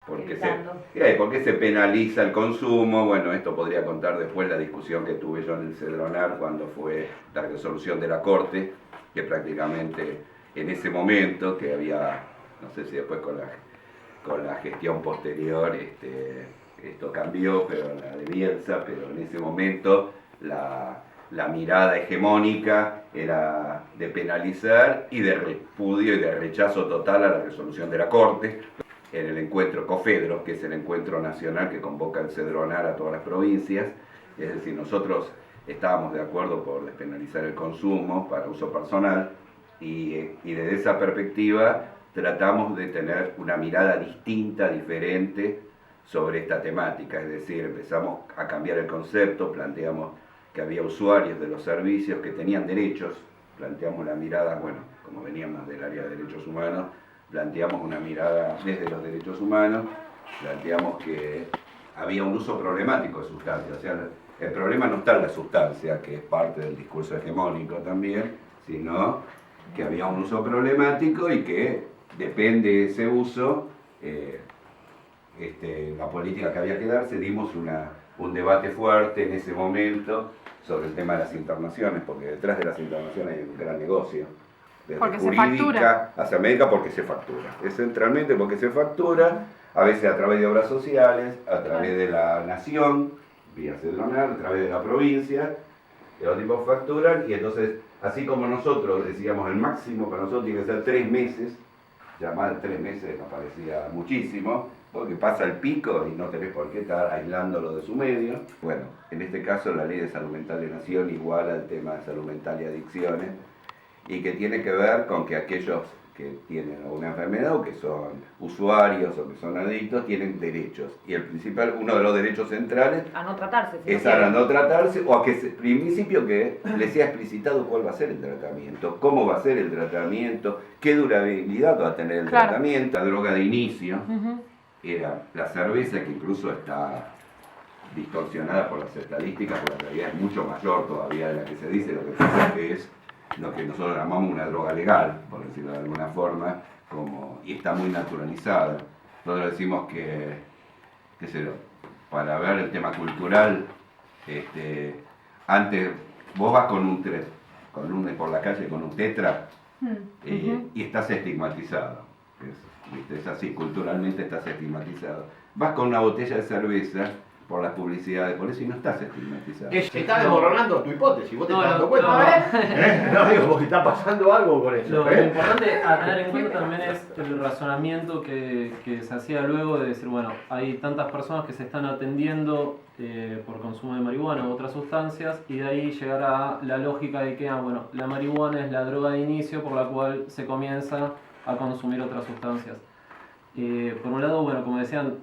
¿Por qué se penaliza el consumo? Bueno, esto podría contar después la discusión que tuve yo en el Cedronar cuando fue la resolución de la Corte, que prácticamente en ese momento, que había, no sé si después con la gestión posterior esto cambió, pero la de Bielsa, pero en ese momento la mirada hegemónica era de penalizar y de repudio y de rechazo total a la resolución de la Corte. En el encuentro COFEDRO, que es el encuentro nacional que convoca el Cedronar a todas las provincias, es decir, nosotros estábamos de acuerdo por despenalizar el consumo para uso personal y desde esa perspectiva tratamos de tener una mirada distinta, diferente sobre esta temática, es decir, empezamos a cambiar el concepto, planteamos que había usuarios de los servicios que tenían derechos, planteamos la mirada, bueno, como veníamos del área de derechos humanos, planteamos una mirada desde los derechos humanos, planteamos que había un uso problemático de sustancias, o sea, el problema no está en la sustancia, que es parte del discurso hegemónico también, sino que había un uso problemático y que depende de ese uso, la política que había que darse, dimos un debate fuerte en ese momento sobre el tema de las internaciones, porque detrás de las internaciones hay un gran negocio. Desde porque jurídica hacia médica, porque se factura. Es centralmente porque se factura, a veces a través de obras sociales, a través de la nación, vía Cedronar, a través de la provincia, de los tipos facturan, y entonces, así como nosotros decíamos el máximo para nosotros tiene que ser 3 meses, ya más de 3 meses nos parecía muchísimo, porque pasa el pico y no tenés por qué estar aislándolo de su medio. Bueno, en este caso la Ley de Salud Mental de Nación iguala el tema de salud mental y adicciones, y que tiene que ver con que aquellos que tienen alguna enfermedad o que son usuarios o que son adictos tienen derechos. Y el principal, uno de los derechos centrales a no tratarse. Es a no tratarse, o a que en principio que les sea explicitado cuál va a ser el tratamiento, cómo va a ser el tratamiento, qué durabilidad va a tener el tratamiento. La droga de inicio era la cerveza, que incluso está distorsionada por las estadísticas, porque la realidad es mucho mayor todavía de la que se dice, lo que pasa que es lo que nosotros llamamos una droga legal, por decirlo de alguna forma, y está muy naturalizada. Nosotros decimos que para ver el tema cultural, antes vos vas por la calle con un tetra y estás estigmatizado. Es así, culturalmente estás estigmatizado. Vas con una botella de cerveza por las publicidades, por eso y no estás estigmatizado. Se está desmoronando tu hipótesis, vos te estás dando cuenta. No, digo, porque está pasando algo con eso. Lo importante a tener en cuenta también es el razonamiento que se hacía luego de decir, bueno, hay tantas personas que se están atendiendo por consumo de marihuana u otras sustancias, y de ahí llegará la lógica de que, bueno, la marihuana es la droga de inicio por la cual se comienza a consumir otras sustancias. Por un lado, bueno, como decían,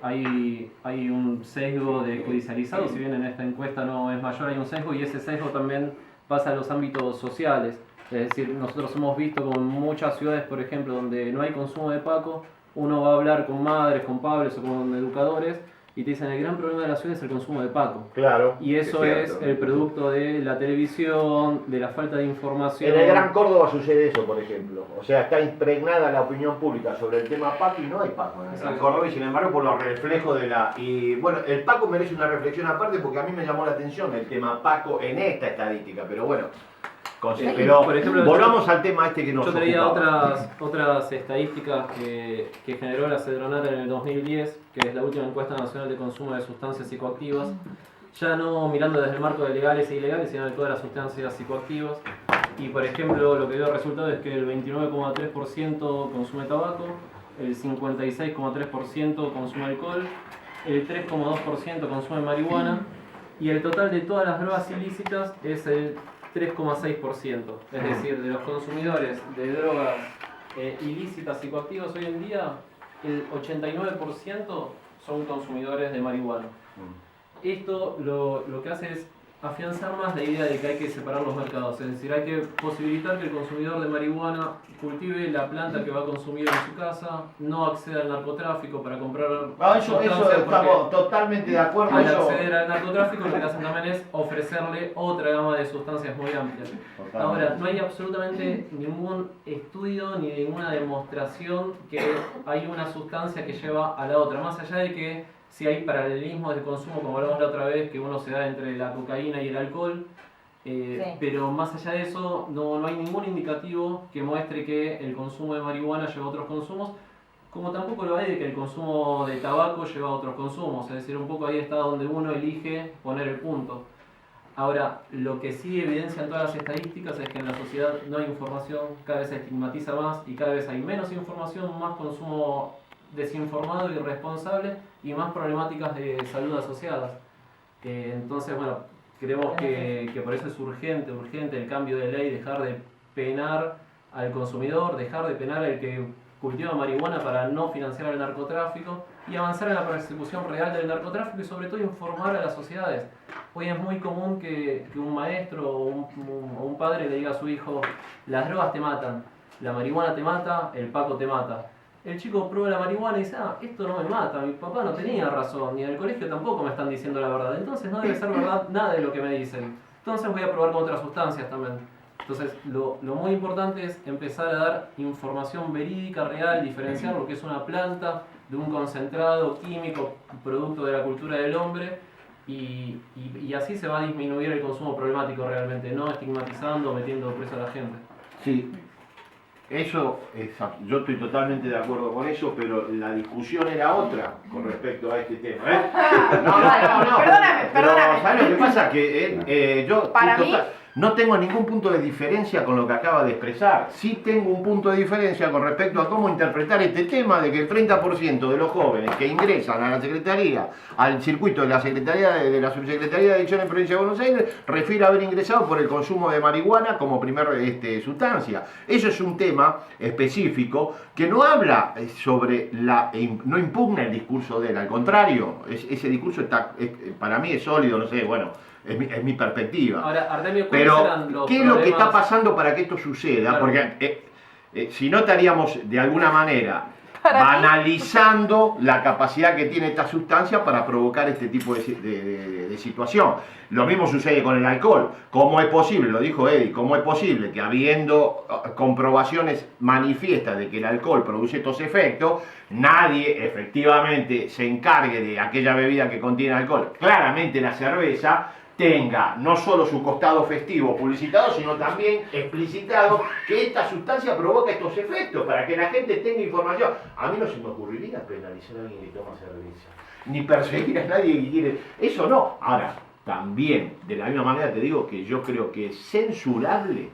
hay un sesgo de judicializado, si bien en esta encuesta no es mayor, hay un sesgo, y ese sesgo también pasa a los ámbitos sociales. Es decir, nosotros hemos visto con muchas ciudades, por ejemplo, donde no hay consumo de Paco, uno va a hablar con madres, con padres o con educadores, y te dicen el gran problema de la ciudad es el consumo de Paco. Claro. Y eso es el producto de la televisión, de la falta de información. En el Gran Córdoba sucede eso, por ejemplo. O sea, está impregnada la opinión pública sobre el tema Paco y no hay Paco en el Gran Córdoba, y sin embargo por los reflejos de la... Y bueno, el Paco merece una reflexión aparte, porque a mí me llamó la atención el tema Paco en esta estadística, pero bueno... Pero por ejemplo, volvamos al tema este que nos Yo traía ocupaba. otras estadísticas que generó la Cedronar en el 2010, que es la última encuesta nacional de consumo de sustancias psicoactivas, ya no mirando desde el marco de legales e ilegales, sino de todas las sustancias psicoactivas. Y por ejemplo, lo que dio resultado es que el 29,3% consume tabaco, el 56,3% consume alcohol, el 3,2% consume marihuana, y el total de todas las drogas ilícitas es el 3,6%. Es decir, de los consumidores de drogas ilícitas psicoactivas hoy en día, el 89% son consumidores de marihuana. Esto lo que hace es afianzar más la idea de que hay que separar los mercados, es decir, hay que posibilitar que el consumidor de marihuana cultive la planta que va a consumir en su casa, no acceda al narcotráfico para comprar Eso sustancias, estamos totalmente de acuerdo. al Eso. acceder al narcotráfico lo que hacen también es ofrecerle otra gama de sustancias muy amplia. Ahora, no hay absolutamente ningún estudio ni ninguna demostración que hay una sustancia que lleva a la otra, más allá de que si hay paralelismos de consumo, como hablamos la otra vez, que uno se da entre la cocaína y el alcohol, pero más allá de eso no hay ningún indicativo que muestre que el consumo de marihuana lleva a otros consumos, como tampoco lo hay de que el consumo de tabaco lleva a otros consumos, es decir, un poco ahí está donde uno elige poner el punto. Ahora, lo que sí evidencian todas las estadísticas es que en la sociedad no hay información, cada vez se estigmatiza más y cada vez hay menos información, más consumo desinformado y irresponsable y más problemáticas de salud asociadas. Entonces, bueno, creemos que por eso es urgente el cambio de ley, dejar de penar al consumidor, dejar de penar al que cultiva marihuana para no financiar el narcotráfico y avanzar en la persecución real del narcotráfico y sobre todo informar a las sociedades. Hoy es muy común que un maestro o un padre le diga a su hijo: las drogas te matan, la marihuana te mata, el paco te mata. El chico prueba la marihuana y dice: ah, esto no me mata, mi papá no tenía razón, ni en el colegio tampoco me están diciendo la verdad, entonces no debe ser verdad nada de lo que me dicen, entonces voy a probar con otras sustancias también. Entonces lo muy importante es empezar a dar información verídica, real, diferenciar lo que es una planta de un concentrado químico, producto de la cultura del hombre, y así se va a disminuir el consumo problemático realmente, no estigmatizando, metiendo preso a la gente. Sí. Eso, yo estoy totalmente de acuerdo con eso, pero la discusión era otra con respecto a este tema. No. Perdóname. ¿Sabes lo que pasa? Que yo Para mí, no tengo ningún punto de diferencia con lo que acaba de expresar. Sí tengo un punto de diferencia con respecto a cómo interpretar este tema de que el 30% de los jóvenes que ingresan a la Secretaría, al circuito de la Secretaría de la Subsecretaría de Adicción en Provincia de Buenos Aires, refiere a haber ingresado por el consumo de marihuana como primer sustancia. Eso es un tema específico que no habla sobre no impugna el discurso de él, al contrario, ese discurso para mí es sólido, no sé, bueno. Es mi perspectiva. Ahora, Artemio, pero, ¿qué es lo que está pasando para que esto suceda? Claro. Porque si no estaríamos de alguna manera banalizando la capacidad que tiene esta sustancia para provocar este tipo de situación. Lo mismo sucede con el alcohol. ¿Cómo es posible, lo dijo Eddie, cómo es posible que habiendo comprobaciones manifiestas de que el alcohol produce estos efectos, nadie efectivamente se encargue de aquella bebida que contiene alcohol? Claramente la cerveza tenga no solo su costado festivo publicitado, sino también explicitado que esta sustancia provoca estos efectos, para que la gente tenga información. A mí no se me ocurriría penalizar a alguien que toma cerveza, ni perseguir a nadie que quiere. Eso no. Ahora, también, de la misma manera te digo que yo creo que es censurable,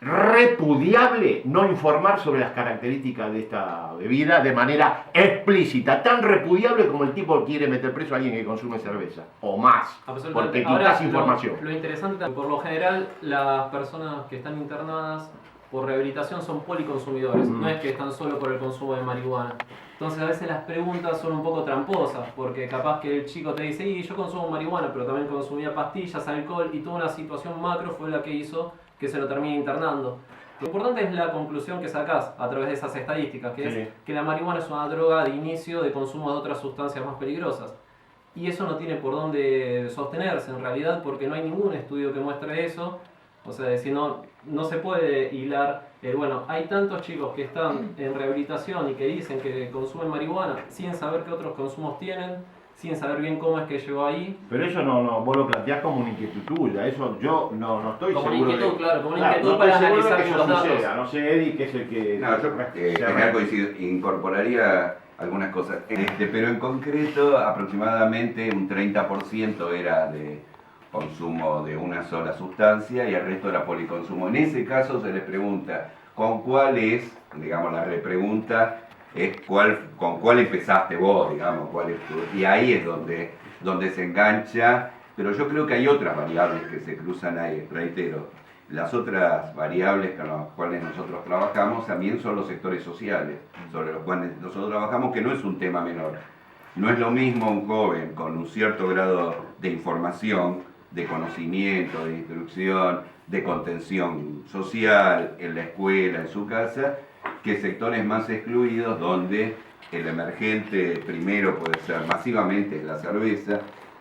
repudiable no informar sobre las características de esta bebida de manera explícita, tan repudiable como el tipo quiere meter preso a alguien que consume cerveza, o más, porque quitas información. Lo interesante, por lo general, las personas que están internadas por rehabilitación son policonsumidores, no es que están solo por el consumo de marihuana. Entonces a veces las preguntas son un poco tramposas, porque capaz que el chico te dice: yo consumo marihuana, pero también consumía pastillas, alcohol, y toda una situación macro fue la que hizo que se lo termine internando. Lo importante es la conclusión que sacás a través de esas estadísticas, que es que la marihuana es una droga de inicio de consumo de otras sustancias más peligrosas. Y eso no tiene por dónde sostenerse en realidad, porque no hay ningún estudio que muestre eso. O sea, si no se puede hilar, bueno, hay tantos chicos que están en rehabilitación y que dicen que consumen marihuana sin saber qué otros consumos tienen, sin saber bien cómo es que llegó ahí. Pero eso no, vos lo planteás como una inquietud tuya, eso yo no estoy como seguro. Como una inquietud, claro, como una inquietud no para estoy seguro analizar de que los eso datos. suceda. No sé, Eddie, que es el que... No, yo en general coincido, incorporaría algunas cosas, pero en concreto aproximadamente un 30% era de consumo de una sola sustancia y el resto era policonsumo. En ese caso se les pregunta con cuál es, digamos, la repregunta es con cuál empezaste vos, digamos, cuál es y ahí es donde se engancha, pero yo creo que hay otras variables que se cruzan ahí, reitero. Las otras variables con las cuales nosotros trabajamos también son los sectores sociales, sobre los cuales nosotros trabajamos, que no es un tema menor. No es lo mismo un joven con un cierto grado de información de conocimiento, de instrucción, de contención social en la escuela, en su casa, que sectores más excluidos donde el emergente primero puede ser masivamente la cerveza.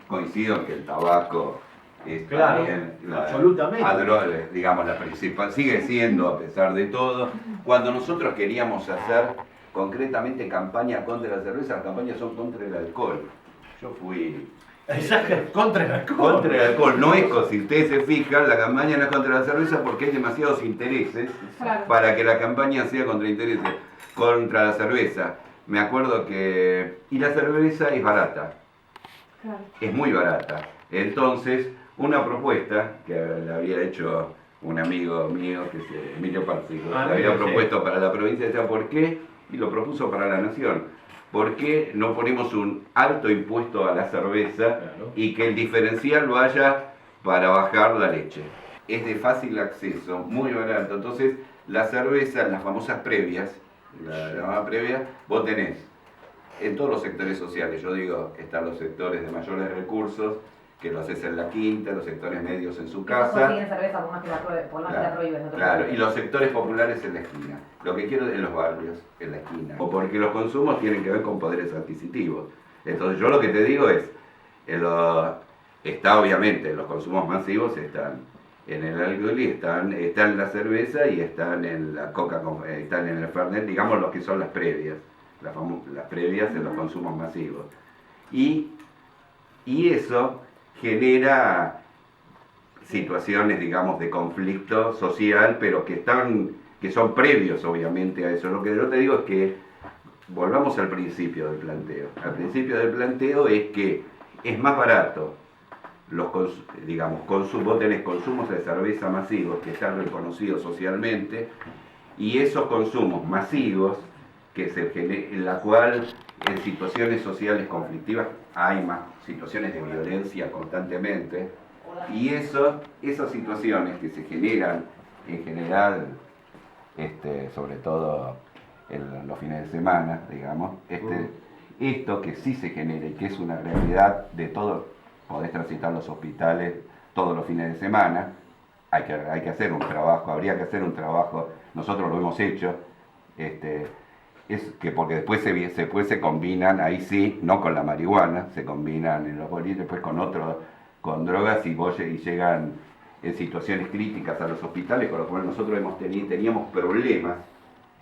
Coincido en que el tabaco es Claro, también absolutamente. digamos, la principal, sigue siendo a pesar de todo. Cuando nosotros queríamos hacer concretamente campaña contra la cerveza, las campañas son contra el alcohol. Yo fui Exacto, contra el alcohol. contra el alcohol. No es, si ustedes se fijan, la campaña no es contra la cerveza porque hay demasiados intereses para que la campaña sea contra la cerveza. Me acuerdo que... Y la cerveza es barata. Es muy barata. Entonces, una propuesta que le había hecho un amigo mío, que es Emilio Pársico, le había propuesto para la provincia, decía, ¿por qué? Y lo propuso para la nación. ¿Por qué no ponemos un alto impuesto a la cerveza y que el diferencial vaya para bajar la leche? Es de fácil acceso, muy barato. Entonces, la cerveza, las famosas previas, la llamada previa, vos tenés en todos los sectores sociales. Yo digo, están los sectores de mayores recursos, que lo haces en la quinta, los sectores medios en su casa. Consiguen cerveza por más que la prohíbes. Claro, y los sectores populares en la esquina. Lo que quiero en los barrios, en la esquina. O porque los consumos tienen que ver con poderes adquisitivos. Entonces yo lo que te digo es, está obviamente, los consumos masivos están en el alcohol y están en la cerveza y están en la coca, están en el fernet, digamos lo que son las previas. Las previas en los consumos masivos. Y eso genera situaciones, digamos, de conflicto social, pero que son previos, obviamente, a eso. Lo que yo te digo es que volvamos al principio del planteo. Al principio del planteo es que es más barato, vos tenés consumos de cerveza masivos que están reconocidos socialmente, y esos consumos masivos en la cual en situaciones sociales conflictivas hay más situaciones de violencia constantemente, y esas situaciones que se generan en general, sobre todo en los fines de semana, digamos, esto que sí se genera y que es una realidad de todo, podés transitar los hospitales todos los fines de semana, hay que hacer un trabajo, habría que hacer un trabajo, nosotros lo hemos hecho, es que porque después se combinan, ahí sí, no con la marihuana, se combinan en los boliches, después con drogas y llegan en situaciones críticas a los hospitales, con lo cual nosotros teníamos problemas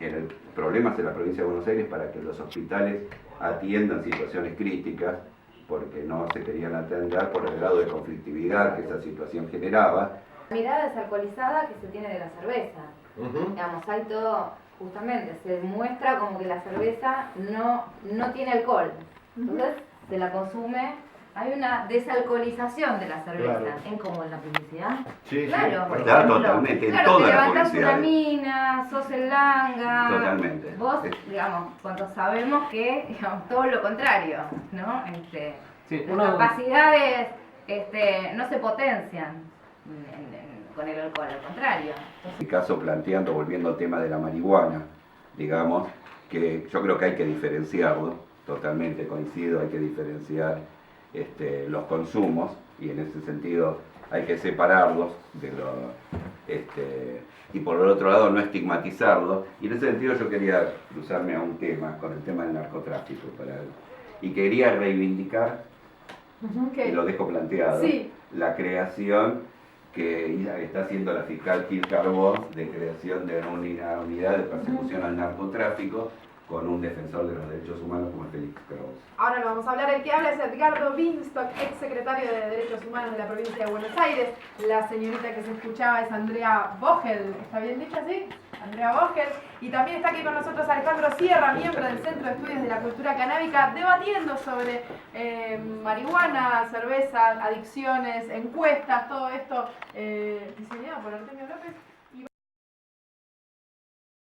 en la provincia de Buenos Aires para que los hospitales atiendan situaciones críticas, porque no se querían atender por el grado de conflictividad que esa situación generaba. La mirada desalcoholizada que se tiene de la cerveza. Digamos, hay todo, justamente, se muestra como que la cerveza no tiene alcohol. Entonces, se la consume. Hay una desalcoholización de la cerveza, en como en la publicidad. Sí, claro, por Claro, ejemplo, totalmente, en claro, toda te la levantás publicidad. una mina, sos el langa. Totalmente. Vos, digamos, cuando sabemos que, digamos, todo lo contrario, ¿no? Sí, Las capacidades no se potencian con el alcohol, al contrario. En este caso planteando, volviendo al tema de la marihuana, digamos, que yo creo que hay que diferenciarlo, totalmente coincido, hay que diferenciar los consumos, y en ese sentido hay que separarlos y por el otro lado no estigmatizarlos, y en ese sentido yo quería cruzarme a un tema, con el tema del narcotráfico, y quería reivindicar, y lo dejo planteado, la creación que está haciendo la fiscal Gil Carbón de creación de una unidad de persecución al narcotráfico con un defensor de los derechos humanos como Félix Kraus. Ahora lo vamos a hablar. El que habla es Edgardo Binstock, ex secretario de Derechos Humanos de la provincia de Buenos Aires. La señorita que se escuchaba es Andrea Vogel. ¿Está bien dicho así? Andrea Vogel. Y también está aquí con nosotros Alejandro Sierra, miembro del Centro de Estudios de la Cultura Canábica, debatiendo sobre marihuana, cerveza, adicciones, encuestas, todo esto diseñado por Artemio López.